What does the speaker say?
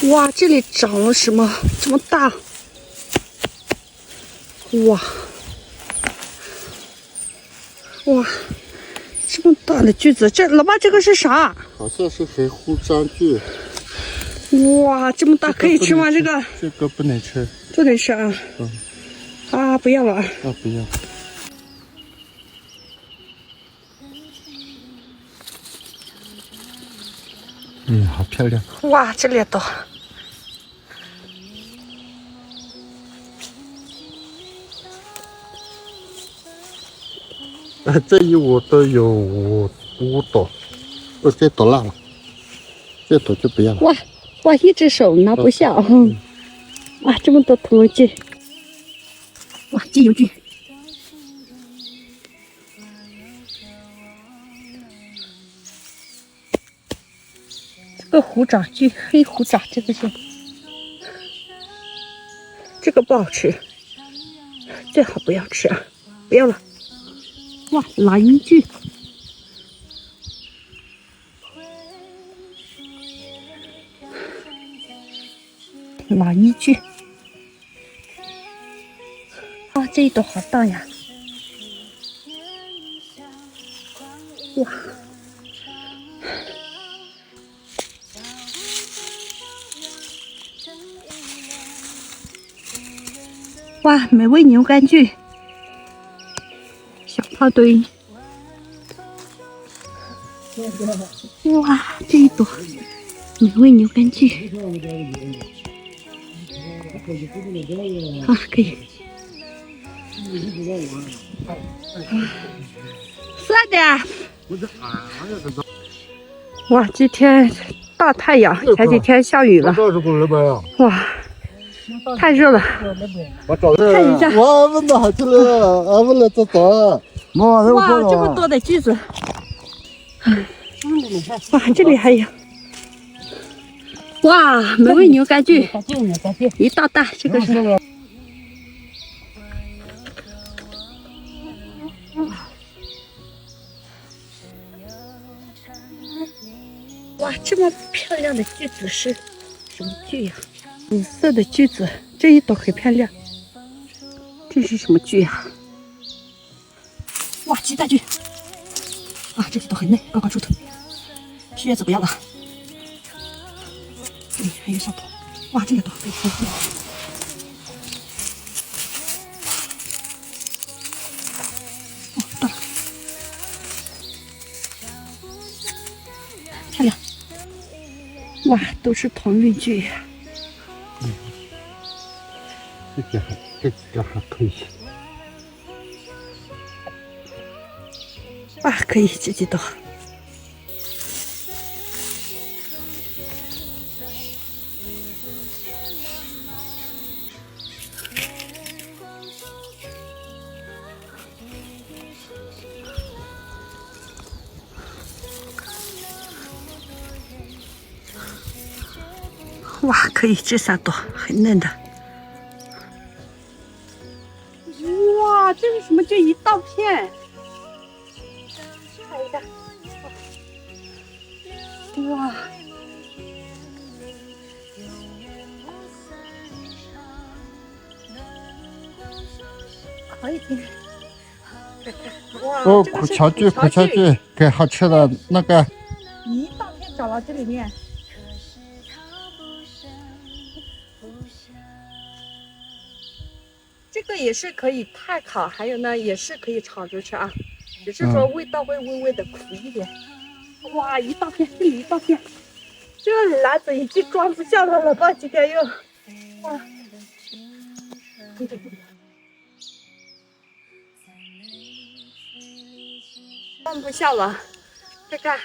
哇，这里长了什么这么大？哇哇，这么大的锯子，老爸这个是啥？好像是黑胡张锯。哇，这么大可以吃吗？这个不能吃，不能吃啊。啊，不要了啊。不要。好漂亮。哇，这里都。这一窝都有五朵，这朵烂了，这朵就不要了。哇，一只手拿不下啊！哇，这么多土味菌，哇，鸡油菌。这个虎爪菌，黑虎爪，这个是，这个不好吃，最好不要吃啊！不要了。哇，蓝衣菌。蓝衣菌。哇，这一朵好大呀！哇！哇，美味牛肝菌，小泡堆。哇，这一朵美味牛肝菌。啊，可以。是的。哇，今天大太阳，前几天下雨了。哇，太热了。看一下。哇，闻到好吃了，闻了走。哇，这么多的橘子。哇，这里还有。哇，美味牛肝菌，一大袋，这个是。哇，这么漂亮的橘子是什么橘呀？紫色的橘子，这一朵很漂亮。这是什么橘呀？哇，鸡蛋橘。啊，这些都很嫩，刚刚出头。皮叶子不要了。这里还有小土。哇，这个多可以看。哦，大了。漂亮。哇，都是同运菌。这个还可以。哇，可以这几朵。哇，可以这3朵很嫩的。哇，这是什么？就一大片。看一下。哇。可以。哇，哦，苦荞菌，给好吃的那个。一大片长到这里面。这个也是可以炭烤，还有呢，也是可以炒着吃啊，只是说味道会微微的苦一点。哇，一大片，这里一大片，这个篮子已经装不下了，老爸今天又，哇，装不下了，看看